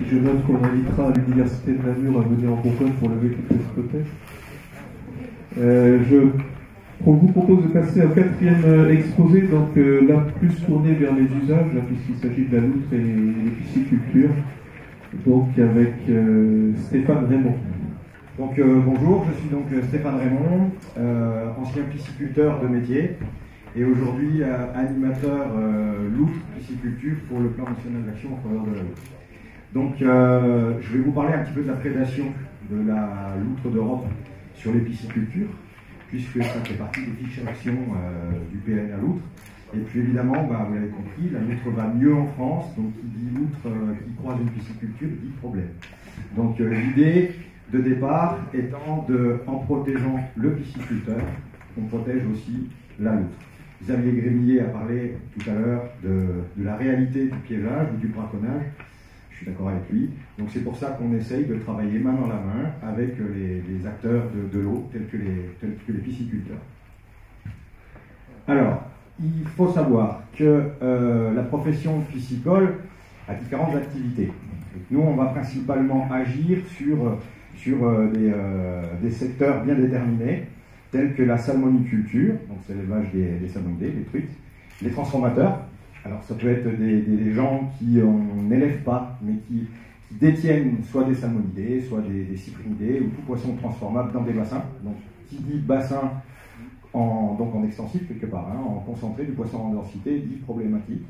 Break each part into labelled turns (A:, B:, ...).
A: Je note qu'on invitera à l'Université de Namur à venir en Bourgogne pour lever quelques hypothèses. Je vous propose de passer au quatrième exposé, donc là plus tourné vers les usages, puisqu'il s'agit de la loutre et les piscicultures, donc avec Stéphane Raymond.
B: Donc bonjour, je suis donc Stéphane Raymond, ancien pisciculteur de métier et aujourd'hui animateur loutre pisciculture pour le plan national d'action en faveur de la loutre. Donc je vais vous parler un petit peu de la prédation de la loutre d'Europe sur les piscicultures, puisque ça fait partie des fiches d'action du PN à loutre. Et puis évidemment, vous l'avez compris, la loutre va mieux en France, donc qui dit loutre qui croise une pisciculture dit problème. Donc l'idée de départ étant en protégeant le pisciculteur, on protège aussi la loutre. Xavier Grémillet a parlé tout à l'heure de la réalité du piégeage ou du braconnage. Je suis d'accord avec lui. Donc c'est pour ça qu'on essaye de travailler main dans la main avec les acteurs de l'eau tels que les pisciculteurs. Alors, il faut savoir que la profession piscicole a différentes activités. Nous, on va principalement agir sur des secteurs bien déterminés, tels que la salmoniculture, donc c'est l'élevage des salmonidés, des truites, les transformateurs. Alors ça peut être des gens qui n'élèvent pas, mais qui détiennent soit des salmonidés, soit des cyprinidés, ou tout poisson transformable dans des bassins. Donc qui dit bassin en extensif quelque part, en concentré, du poisson en densité, dit problématique.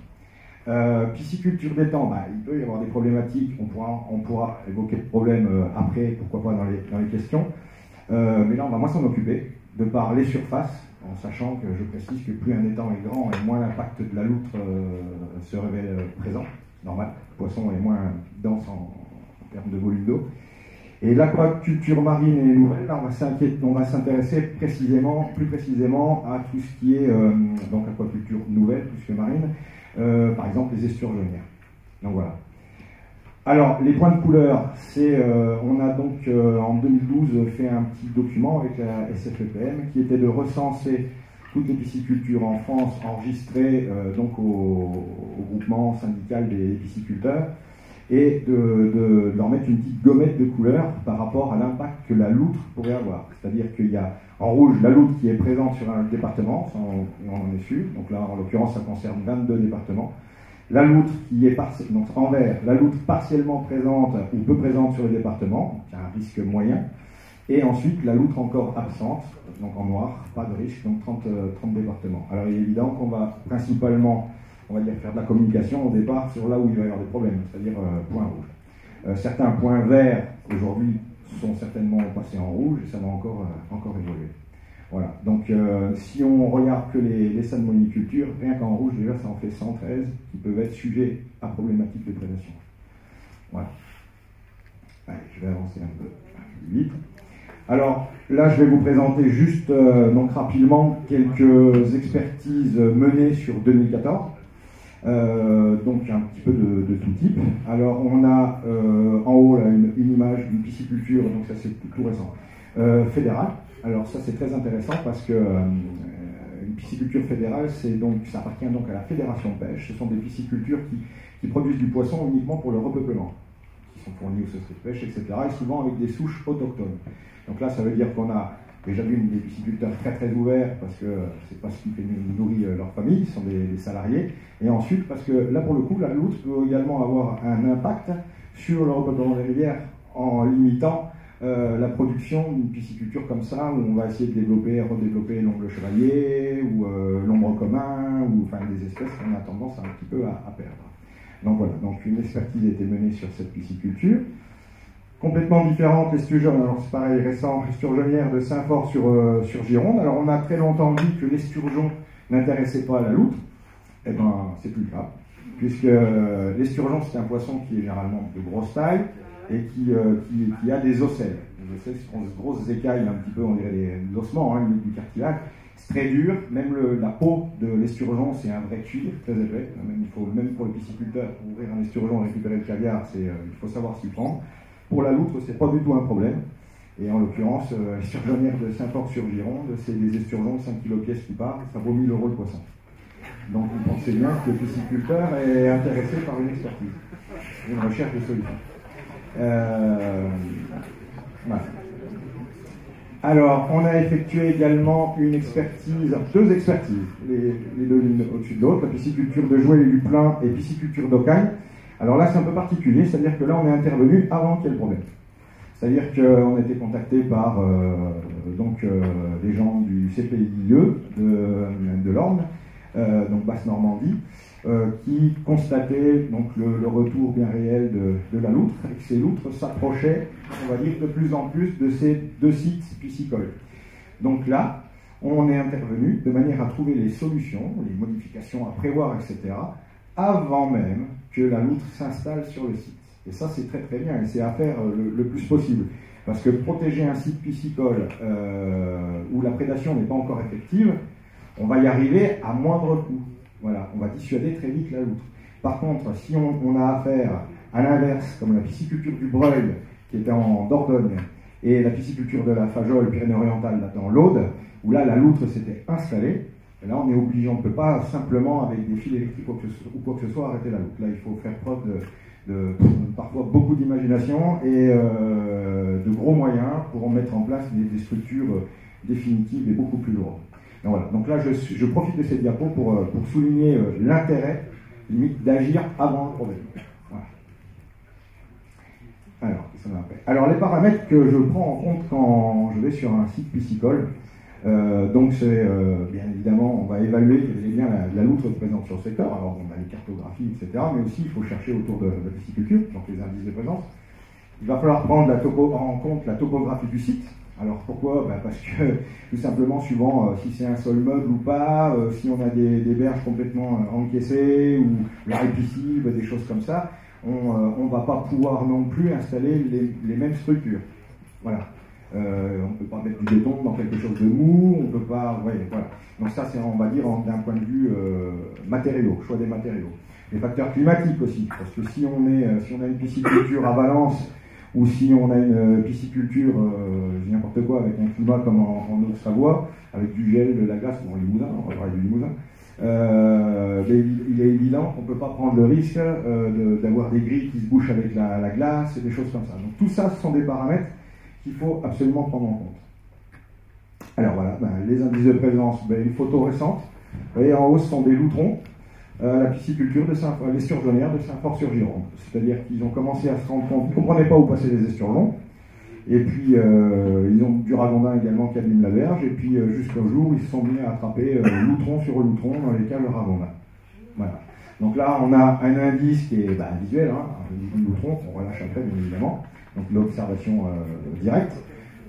B: Pisciculture d'étang, il peut y avoir des problématiques, on pourra évoquer le problème après, pourquoi pas dans les questions. Mais là on va moins s'en occuper, de par les surfaces, en sachant que je précise que plus un étang est grand et moins l'impact de la loutre se révèle présent, normal, le poisson est moins dense en termes de volume d'eau. Et l'aquaculture marine et nouvelle, là on va s'intéresser plus précisément à tout ce qui est donc aquaculture nouvelle plus que marine, par exemple les esturgeonnières. Donc voilà. Alors, les points de couleur, on a donc en 2012 fait un petit document avec la SFEPM qui était de recenser toutes les piscicultures en France enregistrées donc au groupement syndical des pisciculteurs et de leur mettre une petite gommette de couleur par rapport à l'impact que la loutre pourrait avoir. C'est-à-dire qu'il y a en rouge la loutre qui est présente sur un département, on en est sûr, donc là en l'occurrence ça concerne 22 départements. La loutre qui est donc en vert, la loutre partiellement présente ou peu présente sur le département, qui a un risque moyen, et ensuite la loutre encore absente, donc en noir, pas de risque, donc 30 départements. Alors il est évident qu'on va principalement, on va dire, faire de la communication au départ sur là où il va y avoir des problèmes, c'est-à-dire points rouges. Certains points verts aujourd'hui sont certainement passés en rouge et ça va encore évoluer. Voilà, donc si on regarde que les salmonicultures, rien qu'en rouge déjà ça en fait 113 qui peuvent être sujets à problématique de prédation. Voilà. Allez, je vais avancer un peu plus vite. Alors là je vais vous présenter juste donc rapidement quelques expertises menées sur 2014. Donc un petit peu de tout type. Alors on a en haut là, une image d'une pisciculture, donc ça c'est tout récent, fédérale. Alors ça c'est très intéressant parce que une pisciculture fédérale, ça appartient donc à la fédération de pêche. Ce sont des piscicultures qui produisent du poisson uniquement pour le repeuplement, qui sont fournis aux sociétés de pêche, etc. Et souvent avec des souches autochtones. Donc là ça veut dire qu'on a déjà vu des pisciculteurs très très ouverts parce que c'est pas ce qui nourrit leur famille, ce sont des salariés. Et ensuite parce que là pour le coup la loutre peut également avoir un impact sur le repeuplement des rivières en limitant la production d'une pisciculture comme ça, où on va essayer de redévelopper l'ombre chevalier, ou l'ombre commun, ou enfin des espèces qu'on a tendance un petit peu à perdre. Donc voilà, donc une expertise a été menée sur cette pisciculture. Complètement différente, l'esturgeon, alors c'est pareil, récent, l'esturgeonnière de Saint-Fort sur Gironde. Alors on a très longtemps dit que l'esturgeon n'intéressait pas la loutre, et bien c'est plus le cas, puisque l'esturgeon c'est un poisson qui est généralement de grosse taille, et qui a des ocelles. Les ocelles sont des grosses écailles, un petit peu, on dirait des ossements, du cartilage. C'est très dur, même la peau de l'esturgeon, c'est un vrai cuir, très épais. Même pour le pisciculteur, pour ouvrir un esturgeon et récupérer le caviar, il faut savoir s'y prendre. Pour la loutre, c'est pas du tout un problème. Et en l'occurrence, l'esturgeonnière de Saint-Fort-sur-Gironde, c'est des esturgeons de 5 kg pièce qui partent, ça vaut 1 000 € le poisson. Donc vous pensez bien que le pisciculteur est intéressé par une expertise, une recherche de solution. Voilà. Alors, on a effectué également une expertise, deux expertises, les deux l'une au-dessus de l'autre, la pisciculture de Joué et du Plein et pisciculture d'Ocagne. Alors là, c'est un peu particulier, c'est-à-dire que là, on est intervenu avant qu'il y ait le problème. C'est-à-dire qu'on a été contacté par des gens du CPIE de l'Orne, donc Basse-Normandie, qui constataient donc, le retour bien réel de la loutre, et que ces loutres s'approchaient, on va dire, de plus en plus de ces deux sites piscicoles. Donc là, on est intervenu de manière à trouver les solutions, les modifications à prévoir, etc., avant même que la loutre s'installe sur le site. Et ça, c'est très très bien, et c'est à faire le plus possible. Parce que protéger un site piscicole où la prédation n'est pas encore effective, on va y arriver à moindre coût. Voilà, on va dissuader très vite la loutre. Par contre, si on a affaire à l'inverse, comme la pisciculture du Breuil, qui était en Dordogne, et la pisciculture de la Fajole, Pyrénées-Orientales, dans l'Aude, où là, la loutre s'était installée, et là, on est obligé, on ne peut pas simplement, avec des fils électriques ou quoi que ce soit, arrêter la loutre. Là, il faut faire preuve de parfois beaucoup d'imagination et de gros moyens pour mettre en place des structures définitives et beaucoup plus lourdes. Donc, voilà. Donc là, je profite de ces diapos pour souligner l'intérêt limite d'agir avant le problème. Voilà. Alors, les paramètres que je prends en compte quand je vais sur un site piscicole, donc c'est bien évidemment, on va évaluer quelle est bien la loutre présente sur le secteur. Alors on a les cartographies, etc. Mais aussi il faut chercher autour de la pisciculture, donc les indices de présence. Il va falloir prendre en compte la topographie du site. Alors pourquoi? Parce que tout simplement, suivant si c'est un sol meuble ou pas, si on a des berges complètement encaissées ou répicibles, des choses comme ça, on ne va pas pouvoir non plus installer les mêmes structures. Voilà. On ne peut pas mettre du béton dans quelque chose de mou, on peut pas. Ouais, voilà. Donc ça, c'est, on va dire, d'un point de vue matériaux, choix des matériaux. Les facteurs climatiques aussi, parce que si on a une pisciculture à Valence, ou si on a une pisciculture, je dis n'importe quoi, avec un climat comme en Haute-Savoie, avec du gel, de la glace, ou en Limousin, on va parler du Limousin, il est évident qu'on ne peut pas prendre le risque d'avoir des grilles qui se bouchent avec la glace, et des choses comme ça. Donc tout ça, ce sont des paramètres qu'il faut absolument prendre en compte. Alors voilà, les indices de présence, une photo récente. Vous voyez, en haut, ce sont des loutrons, la pisciculture les esturgeonnaires de Saint-Fort-sur-Gironde. C'est-à-dire qu'ils ont commencé à se rendre compte, ils ne comprenaient pas où passaient les esturgeons, et puis ils ont du ragondin également qui abîme la berge, et puis jusqu'au jour où ils se sont mis à attraper loutron sur loutron dans les caves ragondin. Voilà. Donc là, on a un indice qui est visuel, un loutron qu'on relâche après, bien évidemment. Donc l'observation directe.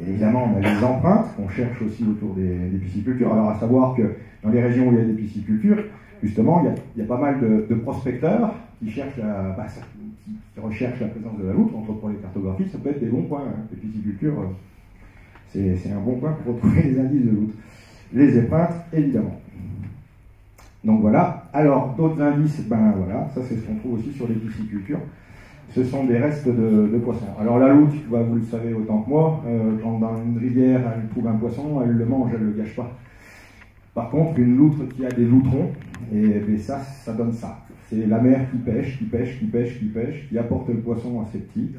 B: Et évidemment, on a les empreintes qu'on cherche aussi autour des piscicultures. Alors à savoir que dans les régions où il y a des piscicultures, justement, il y a pas mal de prospecteurs qui cherchent qui recherchent la présence de la loutre. Entre pour les cartographies, ça peut être des bons points. Les piscicultures, c'est un bon point pour retrouver les indices de loutre. Les empreintes, évidemment. Donc voilà. Alors d'autres indices, voilà, ça c'est ce qu'on trouve aussi sur les piscicultures. Ce sont des restes de poissons. Alors la loutre, vous le savez autant que moi, quand dans une rivière elle trouve un poisson, elle le mange, elle ne le gâche pas. Par contre, une loutre qui a des loutrons, et ça donne ça. C'est la mer qui pêche, qui apporte le poisson à ses petits.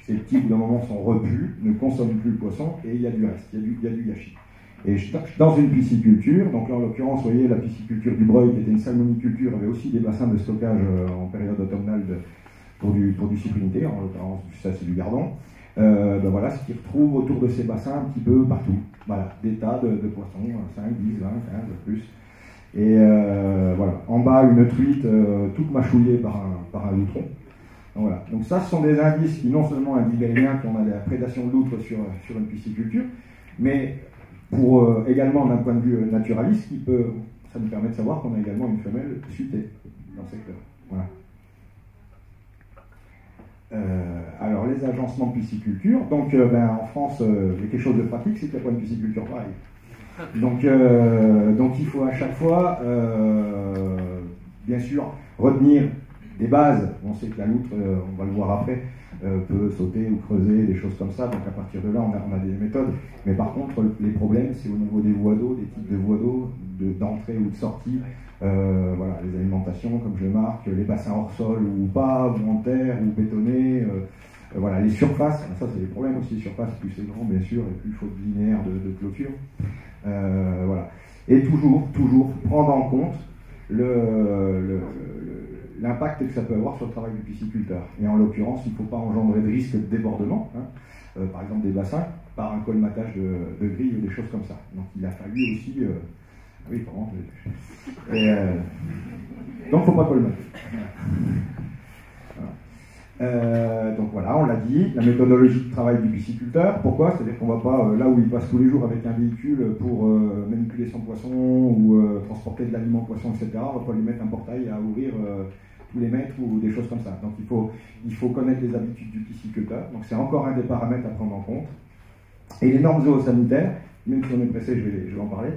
B: Ces petits, au bout d'un moment, sont repus, ne consomment plus le poisson, et il y a du reste, il y a du gâchis. Et dans une pisciculture, donc là en l'occurrence, vous voyez, la pisciculture du Breuil, qui était une salmoniculture, avait aussi des bassins de stockage en période automnale pour du cyprinité, en l'occurrence, ça c'est du gardon. Voilà ce qu'ils retrouvent autour de ces bassins un petit peu partout. Voilà, des tas de poissons, 5, 10, 20, 15, plus. Et voilà, en bas une truite toute mâchouillée par un loutron. Donc, voilà. Donc ça, ce sont des indices qui non seulement indiquent bien qu'on a de la prédation de loutre sur une pisciculture, mais pour également d'un point de vue naturaliste, ça nous permet de savoir qu'on a également une femelle futée dans le secteur. Voilà. Alors les agencements de pisciculture, donc en France il y a quelque chose de pratique, c'est qu'il n'y a pas une pisciculture pareille. Donc il faut à chaque fois bien sûr retenir des bases. On sait que la loutre, on va le voir après, peut sauter ou creuser, des choses comme ça, donc à partir de là on a des méthodes, mais par contre les problèmes c'est au niveau des voies d'eau, des types de voies d'eau, d'entrée ou de sortie. Voilà, les alimentations, comme je le marque, les bassins hors sol ou pas, ou en terre, ou bétonnés, Voilà, les surfaces, ça c'est des problèmes aussi, les surfaces, plus c'est grand bien sûr, et plus il faut de linéaire de clôture. Voilà. Et toujours prendre en compte l'impact que ça peut avoir sur le travail du pisciculteur. Et en l'occurrence, il ne faut pas engendrer de risque de débordement, hein, par exemple des bassins, par un colmatage de grilles ou des choses comme ça. Donc il a fallu aussi... oui, comment donc il ne faut pas colmater. Donc voilà, on l'a dit, la méthodologie de travail du pisciculteur. Pourquoi? C'est-à-dire qu'on ne va pas, là où il passe tous les jours avec un véhicule pour manipuler son poisson ou transporter de l'aliment poisson, etc., on ne va pas lui mettre un portail à ouvrir tous les mètres ou des choses comme ça. Donc il faut connaître les habitudes du pisciculteur. Donc c'est encore un des paramètres à prendre en compte. Et les normes zoosanitaires, même si on est pressé, je vais en parler.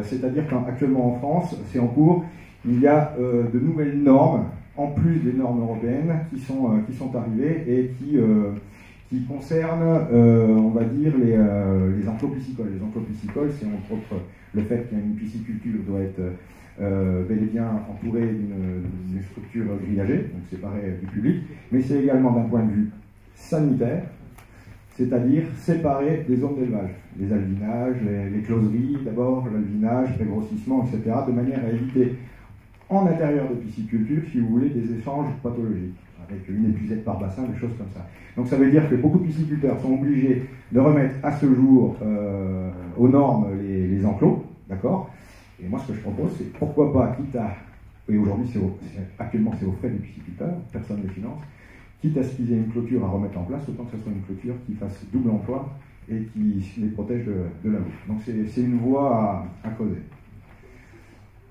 B: C'est-à-dire qu'actuellement en France, c'est en cours, il y a de nouvelles normes, en plus des normes européennes, qui sont arrivées et qui concernent, on va dire, les enclos piscicoles. Les enclos piscicoles, c'est entre autres le fait qu'une pisciculture doit être bel et bien entourée d'une structure grillagée, donc séparée du public, mais c'est également d'un point de vue sanitaire, c'est-à-dire séparer des zones d'élevage, les alevinages, les closeries d'abord, l'alvinage, les grossissements, etc., de manière à éviter en intérieur de pisciculture, si vous voulez, des échanges pathologiques, avec une épuisette par bassin, des choses comme ça. Donc ça veut dire que beaucoup de pisciculteurs sont obligés de remettre à ce jour aux normes les enclos, d'accord? Et moi ce que je propose, c'est pourquoi pas, quitte à, et aujourd'hui actuellement c'est aux frais des pisciculteurs, personne ne les finance, quitte à ce qu'ils aient une clôture à remettre en place, autant que ce soit une clôture qui fasse double emploi et qui les protège de la loutre. Donc c'est une voie à creuser.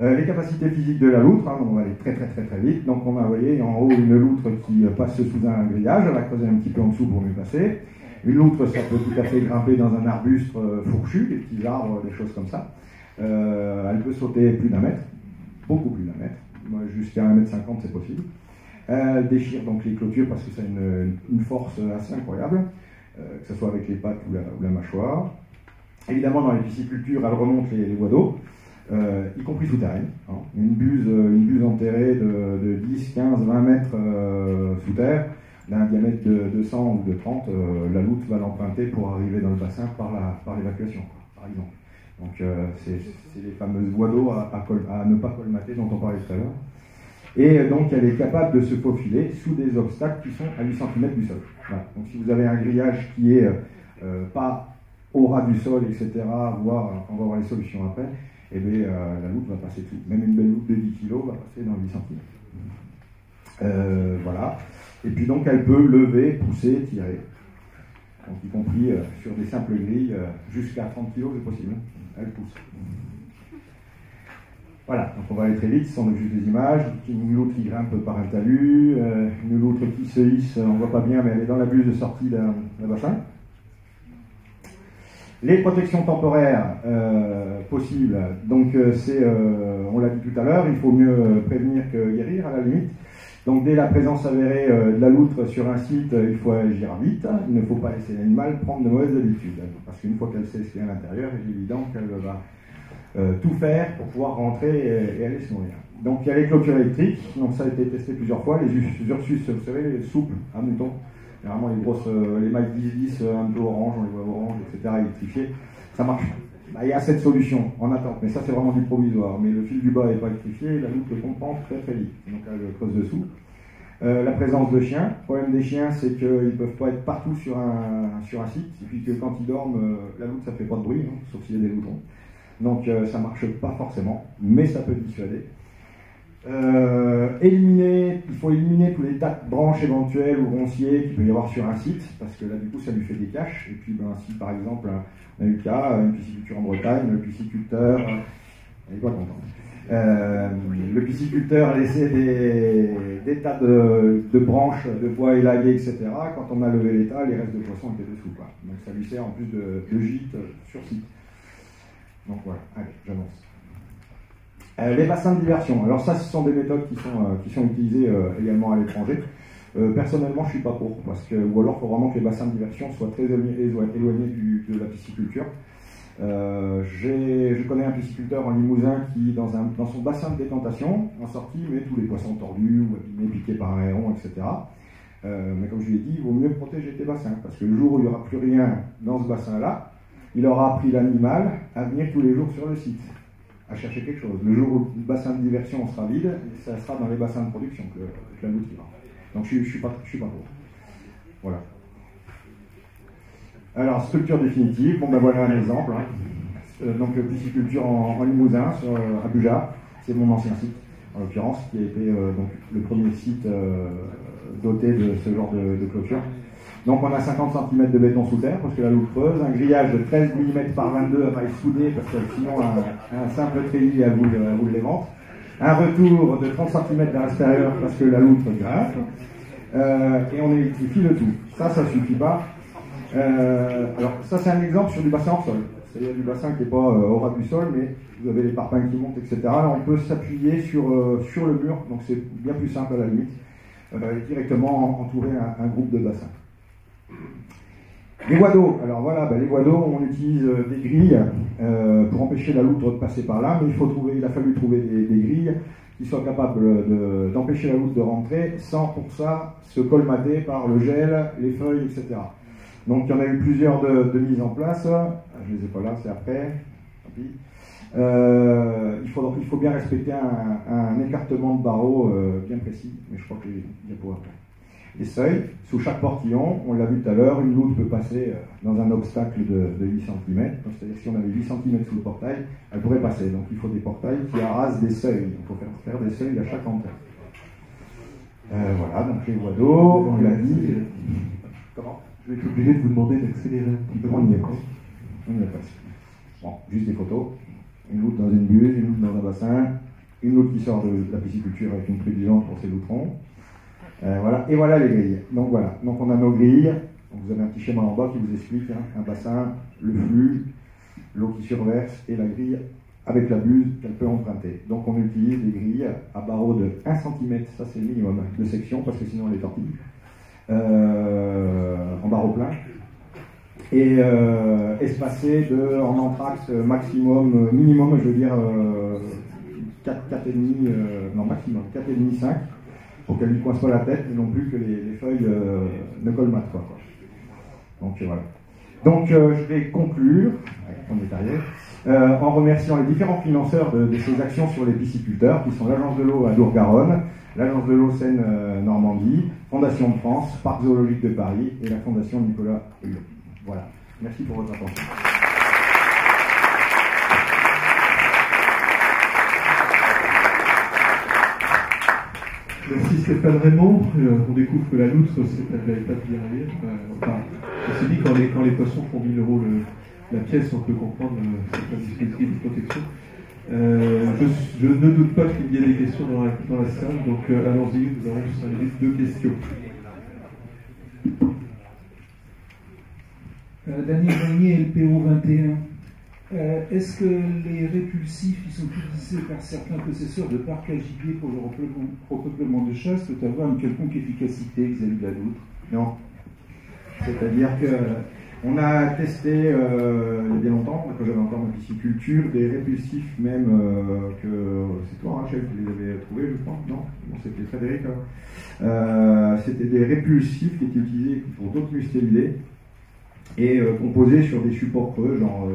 B: Les capacités physiques de la loutre, hein, on va aller très vite. Donc on a, vous voyez, en haut une loutre qui passe sous un grillage, on va creuser un petit peu en dessous pour mieux passer. Une loutre, ça peut tout à fait grimper dans un arbuste fourchu, des petits arbres, des choses comme ça. Elle peut sauter plus d'un mètre, beaucoup plus d'un mètre, jusqu'à 1,50 m c'est possible. Elle déchire donc les clôtures parce que ça a une force assez incroyable, que ce soit avec les pattes ou la mâchoire. Évidemment, dans les piscicultures, elle remonte les voies d'eau. Y compris souterraine. Hein. Une buse enterrée de 10, 15, 20 mètres sous terre, d'un diamètre de 100 ou de 30, la loutre va l'emprunter pour arriver dans le bassin par l'évacuation, par exemple. Donc c'est les fameuses voies d'eau à ne pas colmater dont on parlait tout à l'heure. Et donc elle est capable de se faufiler sous des obstacles qui sont à 8 cm du sol. Voilà. Donc si vous avez un grillage qui est pas au ras du sol, etc., voire, on va voir les solutions après, et bien la loutre va passer tout. Même une belle loutre de 10 kg va passer dans 8 cm. Voilà. Et puis donc elle peut lever, pousser, tirer. Donc y compris sur des simples grilles, jusqu'à 30 kg c'est possible. Elle pousse. Voilà, donc on va aller très vite, ce sont juste des images. Une loutre qui grimpe par un talus, une loutre qui se hisse, on ne voit pas bien, mais elle est dans la buse de sortie d'un bassin. Les protections temporaires possibles, donc on l'a dit tout à l'heure, il faut mieux prévenir que guérir à la limite. Donc dès la présence avérée de la loutre sur un site, il faut agir vite, il ne faut pas laisser l'animal prendre de mauvaises habitudes, parce qu'une fois qu'elle sait ce qu'il y a à l'intérieur, il est évident qu'elle va tout faire pour pouvoir rentrer et aller se nourrir. Donc il y a les clôtures électriques, donc ça a été testé plusieurs fois, les Ursus, vous savez, les souples à mouton. Généralement, les grosses, les Mike 10-10, un peu orange, on les voit orange, etc., électrifiés, ça marche. Bah, il y a cette solution en attente, mais ça c'est vraiment du provisoire. Mais le fil du bas n'est pas électrifié, la loutre le comprend très vite. Donc là, je creuse dessous. La présence de chiens. Le problème des chiens, c'est qu'ils ne peuvent pas être partout sur un site, et puis que quand ils dorment, la loutre ça ne fait pas de bruit, hein, sauf s'il y a des moutons. Donc ça ne marche pas forcément, mais ça peut dissuader. Il faut éliminer tous les tas de branches éventuelles ou ronciers qu'il peut y avoir sur un site, parce que là du coup ça lui fait des caches. Et puis si par exemple on a eu le cas, une pisciculture en Bretagne, le pisciculteur, il est pas content. Le pisciculteur a laissé des tas de branches de bois élaguées, etc. Quand on a levé l'état, les restes de poissons étaient dessous, quoi. Donc ça lui sert en plus de gîte sur site. Donc voilà, allez, j'avance. Les bassins de diversion. Alors ça, ce sont des méthodes qui sont utilisées également à l'étranger. Personnellement, je ne suis pas pour, ou alors il faut vraiment que les bassins de diversion soient très éloignés de la pisciculture. Je connais un pisciculteur en Limousin qui, dans son bassin de décantation, en sortie, met tous les poissons tordus ou abîmés, piqués par un héron, etc. Mais comme je lui ai dit, il vaut mieux protéger tes bassins, parce que le jour où il n'y aura plus rien dans ce bassin-là, il aura appris l'animal à venir tous les jours sur le site, à chercher quelque chose. Le jour où le bassin de diversion sera vide, ça sera dans les bassins de production que la loutre ira. Donc je suis pas pour. Voilà. Alors, structure définitive, bon ben voilà un exemple. Donc pisciculture en Limousin, à Buja, c'est mon ancien site, en l'occurrence, qui a été donc, le premier site doté de ce genre de clôture. Donc on a 50 cm de béton sous terre, parce que la loutre creuse, un grillage de 13 mm par 22 à maille soudée, parce que sinon un simple treillis à vous les vente. Un retour de 30 cm vers l'extérieur, parce que la loutre grimpe. Et on électrifie le tout. Ça suffit pas. Alors ça c'est un exemple sur du bassin hors sol. C'est-à-dire du bassin qui n'est pas au ras du sol, mais vous avez les parpaings qui montent, etc. Là on peut s'appuyer sur le mur, donc c'est bien plus simple à la limite, et directement entourer un groupe de bassins. Les voies d'eau, alors voilà, les voies d'eau, on utilise des grilles pour empêcher la loutre de passer par là, mais il a fallu trouver des grilles qui soient capables d'empêcher la loutre de rentrer sans pour ça se colmater par le gel, les feuilles, etc. Donc il y en a eu plusieurs de mises en place, je ne les ai pas là, c'est après, tant pis. Il faut bien respecter un écartement de barreaux bien précis, mais je crois que j'ai pour après. Les seuils, sous chaque portillon, on l'a vu tout à l'heure, une loutre peut passer dans un obstacle de 8 cm, c'est-à-dire si on avait 8 cm sous le portail, elle pourrait passer. Donc il faut des portails qui arasent des seuils, il faut faire des seuils à chaque entrée. Voilà, donc les voies d'eau, on l'a dit. Comment ?
A: Je vais être obligé de vous demander d'accélérer un petit peu.
B: On y est presque. Bon, juste des photos. Une loutre dans une buse, une loutre dans un bassin, une loutre qui sort de la pisciculture avec une prévision pour ses loutrons. Voilà. Et voilà les grilles. Donc voilà, donc on a nos grilles. Donc vous avez un petit schéma en bas qui vous explique un bassin, le flux, l'eau qui surverse et la grille avec la buse qu'elle peut emprunter. Donc on utilise des grilles à barreaux de 1 cm, ça c'est le minimum de section parce que sinon elle est tortille, en barreau plein. Et espacé en anthrax minimum, je veux dire 4,5, non maximum, 4,5, 5, pour qu'elle ne coince pas la tête, mais non plus que les feuilles ne colmatent pas. Donc voilà. Donc je vais conclure, on est arrivé, en remerciant les différents financeurs de ces actions sur les pisciculteurs, qui sont l'Agence de l'eau à Dour-Garonne, l'Agence de l'eau Seine-Normandie, Fondation de France, Parc zoologique de Paris et la Fondation Nicolas Hulot. Voilà. Merci pour votre attention.
A: Merci Stéphane Raymond. On découvre que la loutre, c'est à la étape derrière. On s'est dit quand les poissons font 1000 € la pièce, on peut comprendre certains dispositifs de protection. Je ne doute pas qu'il y ait des questions dans la salle, donc allons-y, nous avons 5 minutes de questions.
C: Daniel Régnier, LPO 21. Est-ce que les répulsifs qui sont utilisés par certains possesseurs de parcs à gibier pour le repeuplement de chasse peut avoir une quelconque efficacité vis-à-vis de la loutre?
B: Non. C'est-à-dire qu'on a testé il y a bien longtemps, quand j'avais encore ma pisciculture, des répulsifs même que c'est toi Rachel qui les avait trouvés, je crois. Non, c'était Frédéric. C'était des répulsifs qui étaient utilisés pour d'autres mustélidés et composés sur des supports creux, genre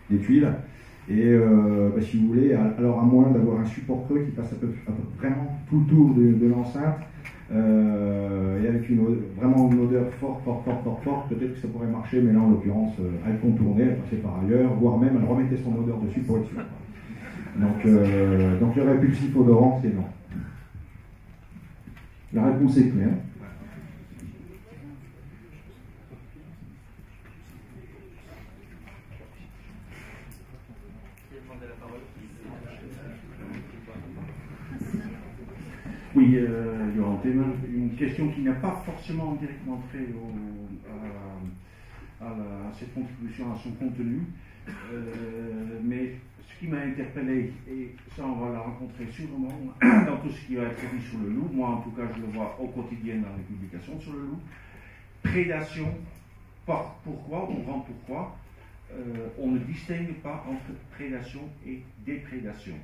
B: des tuiles. Et si vous voulez, alors à moins d'avoir un support creux qui passe vraiment tout le tour de l'enceinte, et avec vraiment une odeur forte, peut-être que ça pourrait marcher, mais là en l'occurrence, elle contournait, elle passait par ailleurs, voire même elle remettait son odeur dessus pour être sûre. Donc le répulsif odorant, c'est non.
C: La réponse est claire.
D: Oui, Laurent Thémin, une question qui n'a pas forcément directement trait à cette contribution, à son contenu, mais ce qui m'a interpellé, et ça on va la rencontrer sûrement dans tout ce qui va être dit sur le loup, moi en tout cas je le vois au quotidien dans les publications sur le loup, prédation, pourquoi, on rend pourquoi, on ne distingue pas entre prédation et déprédation.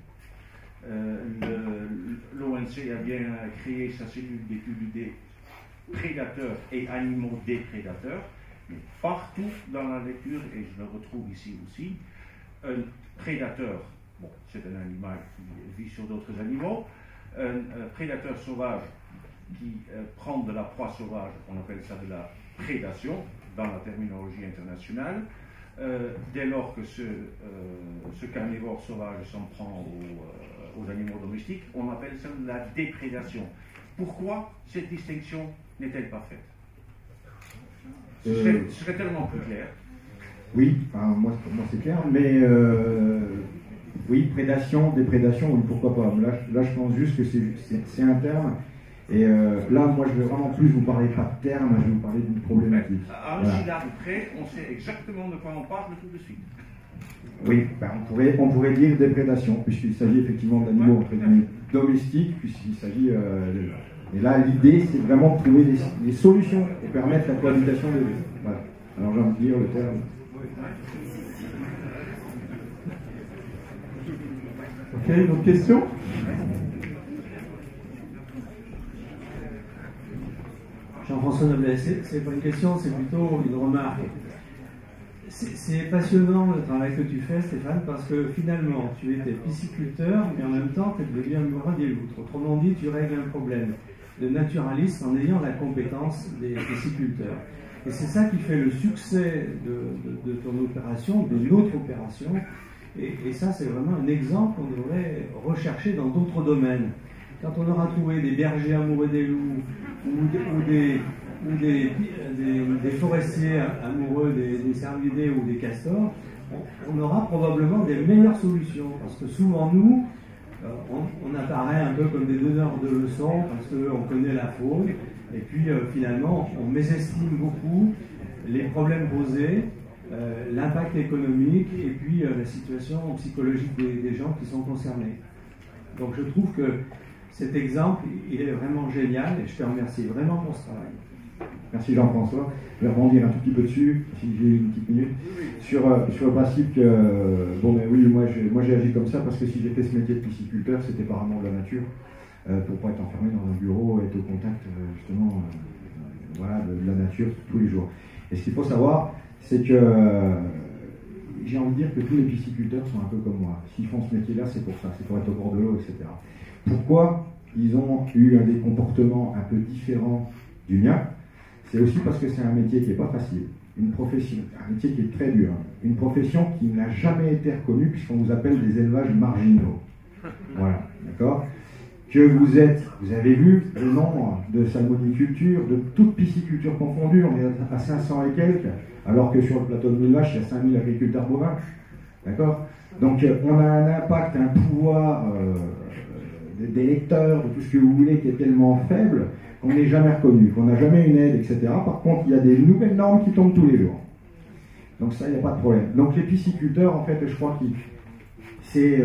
D: L'ONC a bien créé sa cellule d'étude prédateurs et animaux déprédateurs, mais partout dans la lecture, et je le retrouve ici aussi, un prédateur, bon, c'est un animal qui vit sur d'autres animaux, un prédateur sauvage qui prend de la proie sauvage, on appelle ça de la prédation dans la terminologie internationale. Dès lors que ce carnivore sauvage s'en prend aux animaux domestiques, on appelle ça de la déprédation. Pourquoi cette distinction n'est-elle pas faite? Ce serait tellement plus clair.
B: Oui, enfin, moi c'est clair, mais oui, prédation, déprédation, oui, pourquoi pas. Là, je pense juste que c'est un terme. Et là, moi, je vais vraiment plus vous parler pas de terme, je vais vous parler d'une problématique.
D: À un syllabe près, on sait exactement de quoi on parle tout de suite.
B: Oui, ben, on pourrait dire déprédation, puisqu'il s'agit effectivement d'animaux domestiques, puisqu'il s'agit... et là, l'idée, c'est vraiment de trouver des solutions et permettre la cohabitation des deux. Voilà. Alors, j'ai envie de dire le terme.
A: Ok, d'autres questions?
E: Jean-François Noblet, c'est pas une question, c'est plutôt une remarque. C'est passionnant le travail que tu fais, Stéphane, parce que finalement, tu étais pisciculteur, mais en même temps, tu es devenu amoureux des loutres. Autrement dit, tu règles un problème de naturaliste en ayant la compétence des pisciculteurs. Et c'est ça qui fait le succès de ton opération, de notre opération. Et ça, c'est vraiment un exemple qu'on devrait rechercher dans d'autres domaines. Quand on aura trouvé des bergers amoureux des loups ou des forestiers amoureux des cervidés ou des castors, on aura probablement des meilleures solutions. Parce que souvent, nous, on apparaît un peu comme des donneurs de leçons parce qu'on connaît la faune. Et puis, finalement, on mésestime beaucoup les problèmes posés, l'impact économique et puis la situation psychologique des gens qui sont concernés. Donc, je trouve que cet exemple, il est vraiment génial et je te remercie vraiment pour ce travail.
B: Merci Jean-François. Je vais rebondir un tout petit peu dessus, si j'ai une petite minute, sur le principe que, bon ben oui, moi j'ai agi comme ça parce que si j'ai fait ce métier de pisciculteur, c'était par amour de la nature, pour pas être enfermé dans un bureau et être au contact justement voilà, de la nature tous les jours. Et ce qu'il faut savoir, c'est que j'ai envie de dire que tous les pisciculteurs sont un peu comme moi. S'ils font ce métier-là, c'est pour ça, c'est pour être au bord de l'eau, etc. Pourquoi ils ont eu des comportements un peu différents du mien? C'est aussi parce que c'est un métier qui n'est pas facile, une profession, un métier qui est très dur, une profession qui n'a jamais été reconnue puisqu'on vous appelle des élevages marginaux. Voilà, d'accord? Que vous avez vu le nombre de salmoniculture, de toute pisciculture confondue, on est à 500 et quelques, alors que sur le plateau de Mulvache, il y a 5000 agriculteurs bovins. D'accord? Donc on a un impact, un pouvoir des lecteurs, de tout ce que vous voulez, qui est tellement faible qu'on n'est jamais reconnu, qu'on n'a jamais une aide, etc. Par contre, il y a des nouvelles normes qui tombent tous les jours. Donc ça, il n'y a pas de problème. Donc les pisciculteurs, en fait, je crois que c'est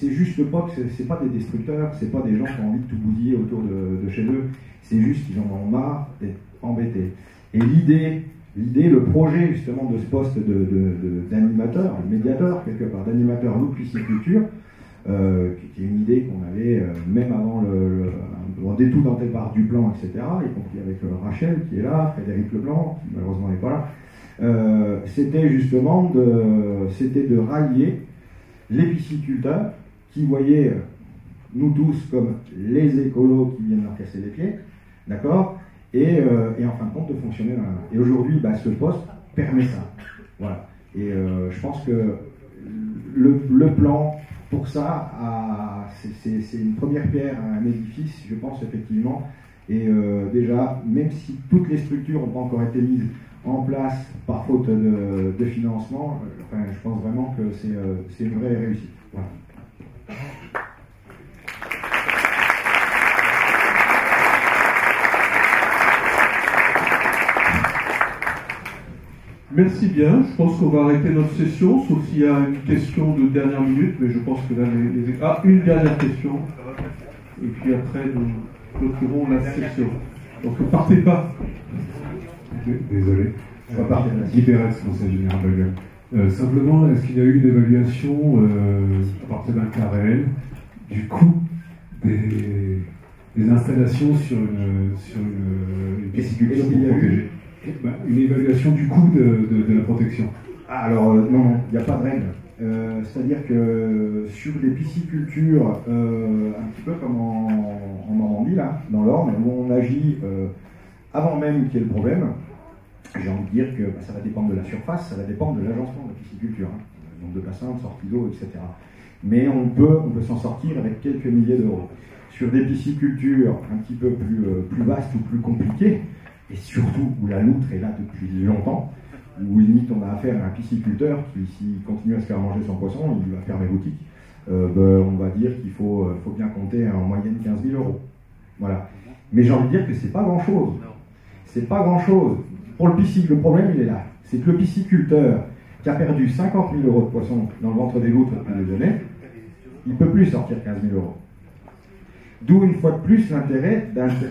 B: juste pas que c'est pas des destructeurs, c'est pas des gens qui ont envie de tout bousiller autour de chez eux, c'est juste qu'ils en ont marre d'être embêtés. Et l'idée, le projet justement de ce poste d'animateur, le médiateur quelque part, d'animateur loup pisciculture, qui était une idée qu'on avait même avant dès tout dans tel part du plan, etc., y compris avec Rachel qui est là, Frédéric Leblanc, qui malheureusement n'est pas là, c'était justement de rallier les pisciculteurs qui voyaient nous tous comme les écolos qui viennent leur casser les pieds, d'accord, et en fin de compte de fonctionner dans la main. Et aujourd'hui, ce poste permet ça. Voilà. Et je pense que le plan, pour ça, c'est une première pierre à un édifice, je pense effectivement. Et déjà, même si toutes les structures n'ont pas encore été mises en place par faute de financement, je pense vraiment que c'est une vraie réussite. Voilà.
A: Merci bien. Je pense qu'on va arrêter notre session, sauf s'il y a une question de dernière minute, mais je pense que là, une dernière question. Et puis après, nous clôturons la session. Donc, ne partez pas.
F: Désolé. Guy Pérez, conseil général Belgium. Simplement, est-ce qu'il y a eu une évaluation à partir d'un cas réel du coût des installations sur une pisciculture
B: Est-ce qu'il y a eu
F: protégée. Une évaluation du coût de la protection.
B: Ah, alors, non, il n'y a pas de règle. C'est-à-dire que sur des piscicultures, un petit peu comme en Normandie, là, dans l'Orne, où on agit avant même qu'il y ait le problème, j'ai envie de dire que ça va dépendre de la surface, ça va dépendre de l'agencement de la pisciculture, hein, nombre de bassins, de sorties d'eau, etc. Mais on peut s'en sortir avec quelques milliers d'euros. Sur des piscicultures un petit peu plus vastes ou plus compliquées, et surtout où la loutre est là depuis longtemps, où limite on a affaire à un pisciculteur qui, s'il continue à se faire manger son poisson, il va fermer boutique, on va dire qu'il faut bien compter en moyenne 15 000 euros. Voilà. Mais j'ai envie de dire que c'est pas grand-chose. C'est pas grand-chose. Pour le pisciculteur, le problème il est là. C'est que le pisciculteur qui a perdu 50 000 euros de poisson dans le ventre des loutres depuis des années, il ne peut plus sortir 15 000 euros. D'où une fois de plus l'intérêt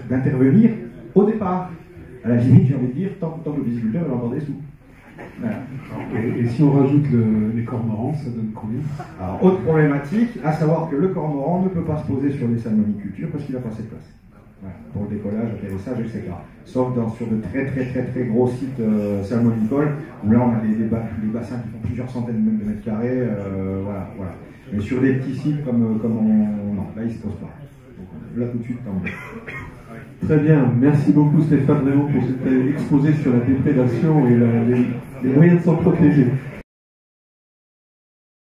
B: d'intervenir au départ. À la limite, j'ai envie de dire, tant que le pisciculteur il entend des sous. Voilà.
F: Et si on rajoute les cormorans, ça donne combien?
B: Alors, autre problématique, à savoir que le cormoran ne peut pas se poser sur les salmonicultures parce qu'il n'a pas assez de place. Voilà, pour le décollage, atterrissage, etc. Sauf sur de très gros sites salmonicoles, où là on a des bassins qui font plusieurs centaines même de mètres carrés, voilà. Mais sur des petits sites comme non, là il ne se pose pas. Donc, là tout de suite, tant mieux.
A: Très bien, merci beaucoup Stéphane Raymond pour cet exposé sur la déprédation et les moyens de s'en protéger.